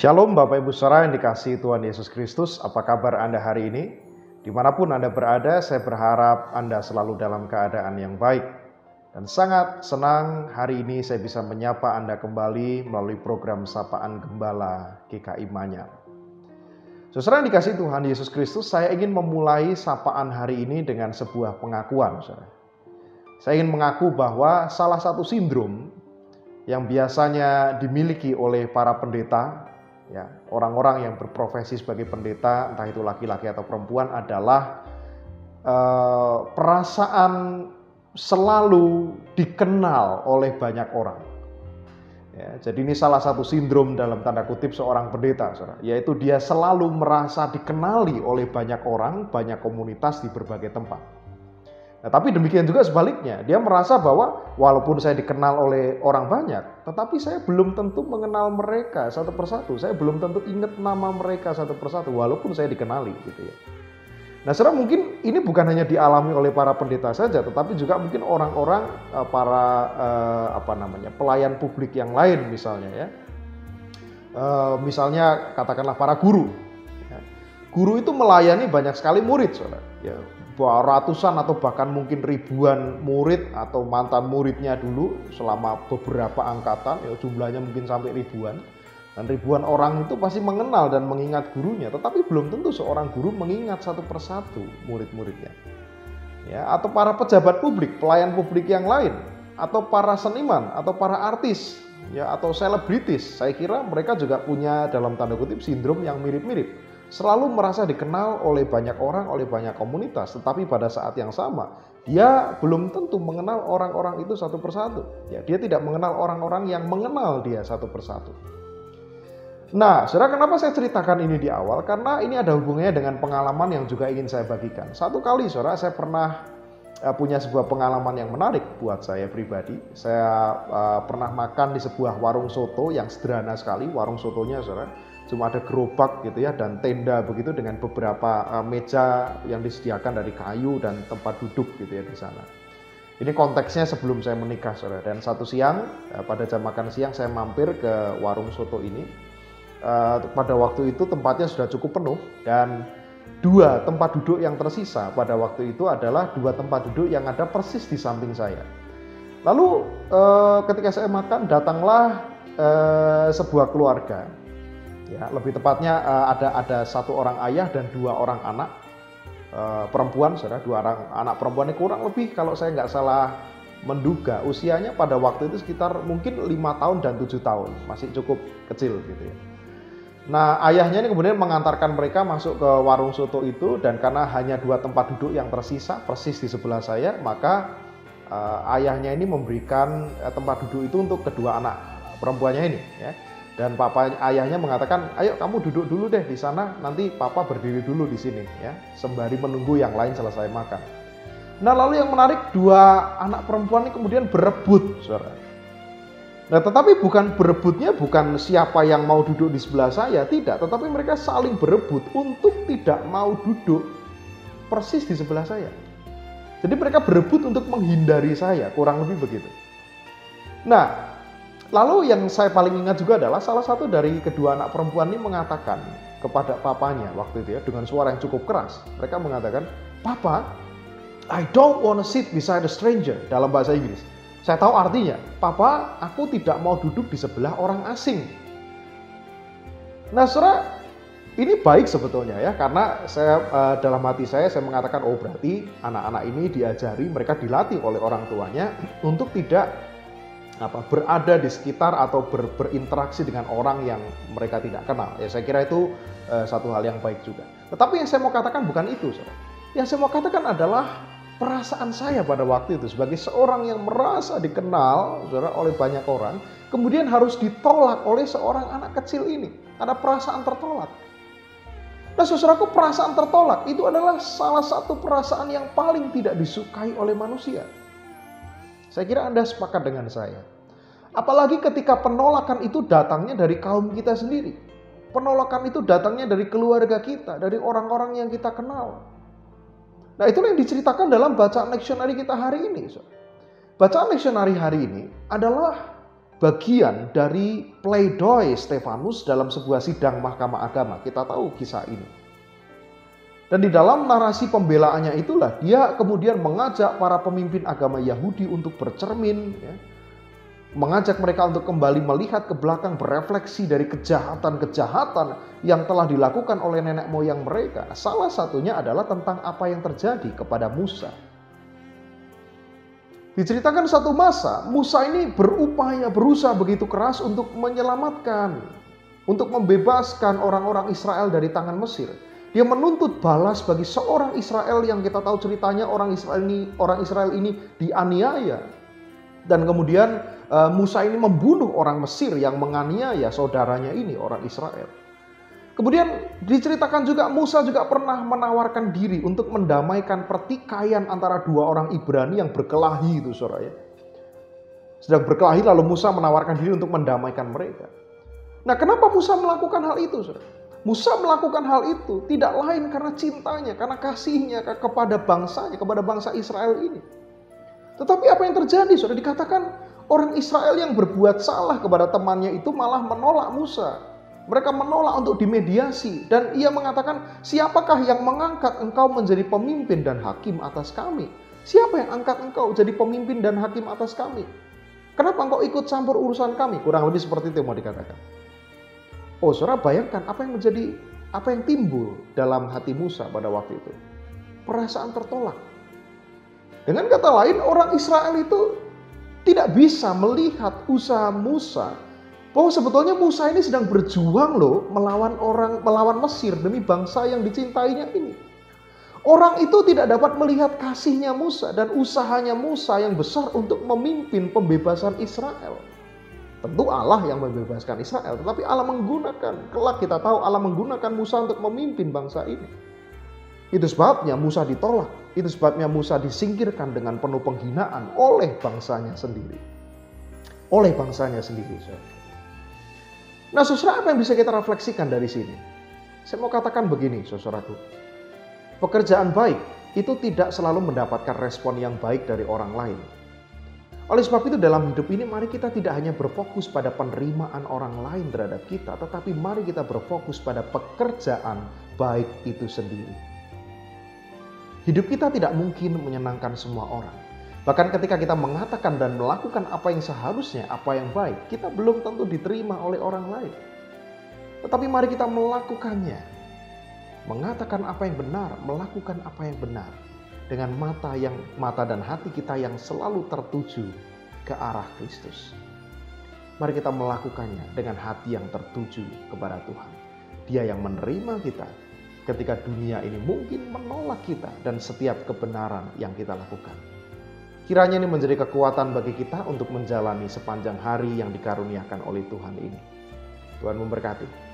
Shalom Bapak Ibu Saudara yang dikasihi Tuhan Yesus Kristus, apa kabar Anda hari ini? Dimanapun Anda berada, saya berharap Anda selalu dalam keadaan yang baik. Dan sangat senang hari ini saya bisa menyapa Anda kembali melalui program Sapaan Gembala GKI Manyar. Saudara yang dikasihi Tuhan Yesus Kristus, saya ingin memulai sapaan hari ini dengan sebuah pengakuan. Saudara. Saya ingin mengaku bahwa salah satu sindrom yang biasanya dimiliki oleh para pendeta, ya, orang-orang yang berprofesi sebagai pendeta, entah itu laki-laki atau perempuan, adalah perasaan selalu dikenal oleh banyak orang. Ya, jadi ini salah satu sindrom dalam tanda kutip seorang pendeta, saudara, yaitu dia selalu merasa dikenali oleh banyak orang, banyak komunitas di berbagai tempat. Nah, tapi demikian juga sebaliknya, dia merasa bahwa walaupun saya dikenal oleh orang banyak, tetapi saya belum tentu mengenal mereka satu persatu. Saya belum tentu ingat nama mereka satu persatu, walaupun saya dikenali, gitu ya. Nah, saudara, mungkin ini bukan hanya dialami oleh para pendeta saja, tetapi juga mungkin orang-orang para pelayan publik yang lain, misalnya ya. Misalnya katakanlah para guru. Ya. Guru itu melayani banyak sekali murid, saudara. Ya, ratusan atau bahkan mungkin ribuan murid atau mantan muridnya dulu selama beberapa angkatan, ya jumlahnya mungkin sampai ribuan. Dan ribuan orang itu pasti mengenal dan mengingat gurunya, tetapi belum tentu seorang guru mengingat satu persatu murid-muridnya. Ya, atau para pejabat publik, pelayan publik yang lain, atau para seniman, atau para artis, ya, atau selebritis. Saya kira mereka juga punya dalam tanda kutip sindrom yang mirip-mirip. Selalu merasa dikenal oleh banyak orang, oleh banyak komunitas, tetapi pada saat yang sama dia belum tentu mengenal orang-orang itu satu persatu. Ya, dia tidak mengenal orang-orang yang mengenal dia satu persatu. Nah, saudara, kenapa saya ceritakan ini di awal? Karena ini ada hubungannya dengan pengalaman yang juga ingin saya bagikan. Satu kali, saudara, saya pernah punya sebuah pengalaman yang menarik buat saya pribadi. Saya pernah makan di sebuah warung soto yang sederhana sekali. Warung sotonya, saudara, cuma ada gerobak gitu ya, dan tenda begitu dengan beberapa meja yang disediakan dari kayu dan tempat duduk gitu ya di sana. Ini konteksnya sebelum saya menikah, saudara. Dan satu siang, pada jam makan siang, saya mampir ke warung soto ini. Pada waktu itu tempatnya sudah cukup penuh, dan dua tempat duduk yang tersisa pada waktu itu adalah dua tempat duduk yang ada persis di samping saya. Lalu ketika saya makan, datanglah sebuah keluarga. Ya, lebih tepatnya ada satu orang ayah dan dua orang anak perempuan, saudara. Dua orang anak perempuan ini kurang lebih, kalau saya nggak salah menduga, usianya pada waktu itu sekitar mungkin 5 tahun dan 7 tahun, masih cukup kecil gitu ya. Nah, ayahnya ini kemudian mengantarkan mereka masuk ke warung soto itu, dan karena hanya dua tempat duduk yang tersisa persis di sebelah saya, maka ayahnya ini memberikan tempat duduk itu untuk kedua anak perempuannya ini ya. Dan ayahnya mengatakan, ayo kamu duduk dulu deh di sana, nanti papa berdiri dulu di sini ya, sembari menunggu yang lain selesai makan. Nah, lalu yang menarik, dua anak perempuan ini kemudian berebut, saudara. Nah, tetapi berebutnya bukan siapa yang mau duduk di sebelah saya, tidak, tetapi mereka saling berebut untuk tidak mau duduk persis di sebelah saya. Jadi mereka berebut untuk menghindari saya, kurang lebih begitu. Nah, lalu yang saya paling ingat juga adalah salah satu dari kedua anak perempuan ini mengatakan kepada papanya waktu itu ya, dengan suara yang cukup keras. Mereka mengatakan, "Papa, I don't want to sit beside a stranger," dalam bahasa Inggris. Saya tahu artinya, "Papa, aku tidak mau duduk di sebelah orang asing." Nah, saudara, ini baik sebetulnya ya, karena saya dalam hati saya mengatakan, oh berarti anak-anak ini diajari, mereka dilatih oleh orang tuanya untuk tidak berada di sekitar atau berinteraksi dengan orang yang mereka tidak kenal. Ya, saya kira itu satu hal yang baik juga. Tetapi yang saya mau katakan bukan itu, saudara. Yang saya mau katakan adalah perasaan saya pada waktu itu sebagai seorang yang merasa dikenal, saudara, oleh banyak orang, kemudian harus ditolak oleh seorang anak kecil ini. Ada perasaan tertolak. Nah, saudaraku, perasaan tertolak itu adalah salah satu perasaan yang paling tidak disukai oleh manusia. Saya kira Anda sepakat dengan saya. Apalagi ketika penolakan itu datangnya dari kaum kita sendiri. Penolakan itu datangnya dari keluarga kita, dari orang-orang yang kita kenal. Nah, itulah yang diceritakan dalam bacaan leksionari kita hari ini. Bacaan leksionari hari ini adalah bagian dari pleidoy Stefanus dalam sebuah sidang mahkamah agama. Kita tahu kisah ini. Dan di dalam narasi pembelaannya itulah dia kemudian mengajak para pemimpin agama Yahudi untuk bercermin, ya, mengajak mereka untuk kembali melihat ke belakang, berefleksi dari kejahatan-kejahatan yang telah dilakukan oleh nenek moyang mereka. Salah satunya adalah tentang apa yang terjadi kepada Musa. Diceritakan satu masa, Musa ini berusaha begitu keras untuk menyelamatkan, untuk membebaskan orang-orang Israel dari tangan Mesir. Dia menuntut balas bagi seorang Israel yang kita tahu ceritanya orang Israel ini dianiaya. Dan kemudian Musa ini membunuh orang Mesir yang menganiaya saudaranya ini, orang Israel. Kemudian diceritakan juga Musa juga pernah menawarkan diri untuk mendamaikan pertikaian antara dua orang Ibrani yang berkelahi itu, saudara ya. Sedang berkelahi lalu Musa menawarkan diri untuk mendamaikan mereka. Nah, kenapa Musa melakukan hal itu, saudara? Musa melakukan hal itu tidak lain karena cintanya, karena kasihnya kepada bangsanya, kepada bangsa Israel ini. Tetapi apa yang terjadi, saudara? Dikatakan orang Israel yang berbuat salah kepada temannya itu malah menolak Musa. Mereka menolak untuk dimediasi dan ia mengatakan, siapakah yang mengangkat engkau menjadi pemimpin dan hakim atas kami? Siapa yang angkat engkau jadi pemimpin dan hakim atas kami? Kenapa engkau ikut campur urusan kami? Kurang lebih seperti itu yang mau dikatakan. Oh, saudara, bayangkan apa yang timbul dalam hati Musa pada waktu itu. Perasaan tertolak. Dengan kata lain, orang Israel itu tidak bisa melihat usaha Musa bahwa sebetulnya Musa ini sedang berjuang loh melawan Mesir demi bangsa yang dicintainya ini. Orang itu tidak dapat melihat kasihnya Musa dan usahanya Musa yang besar untuk memimpin pembebasan Israel. Tentu Allah yang membebaskan Israel, tetapi Allah menggunakan, kelak kita tahu Allah menggunakan Musa untuk memimpin bangsa ini. Itu sebabnya Musa ditolak, itu sebabnya Musa disingkirkan dengan penuh penghinaan oleh bangsanya sendiri. Oleh bangsanya sendiri, saudara. Nah, saudara, apa yang bisa kita refleksikan dari sini? Saya mau katakan begini, saudaraku. Pekerjaan baik itu tidak selalu mendapatkan respon yang baik dari orang lain. Oleh sebab itu dalam hidup ini mari kita tidak hanya berfokus pada penerimaan orang lain terhadap kita, tetapi mari kita berfokus pada pekerjaan baik itu sendiri. Hidup kita tidak mungkin menyenangkan semua orang. Bahkan ketika kita mengatakan dan melakukan apa yang seharusnya, apa yang baik, kita belum tentu diterima oleh orang lain. Tetapi mari kita melakukannya. Mengatakan apa yang benar, melakukan apa yang benar. Dengan mata dan hati kita yang selalu tertuju ke arah Kristus. Mari kita melakukannya dengan hati yang tertuju kepada Tuhan. Dia yang menerima kita ketika dunia ini mungkin menolak kita dan setiap kebenaran yang kita lakukan. Kiranya ini menjadi kekuatan bagi kita untuk menjalani sepanjang hari yang dikaruniakan oleh Tuhan ini. Tuhan memberkati.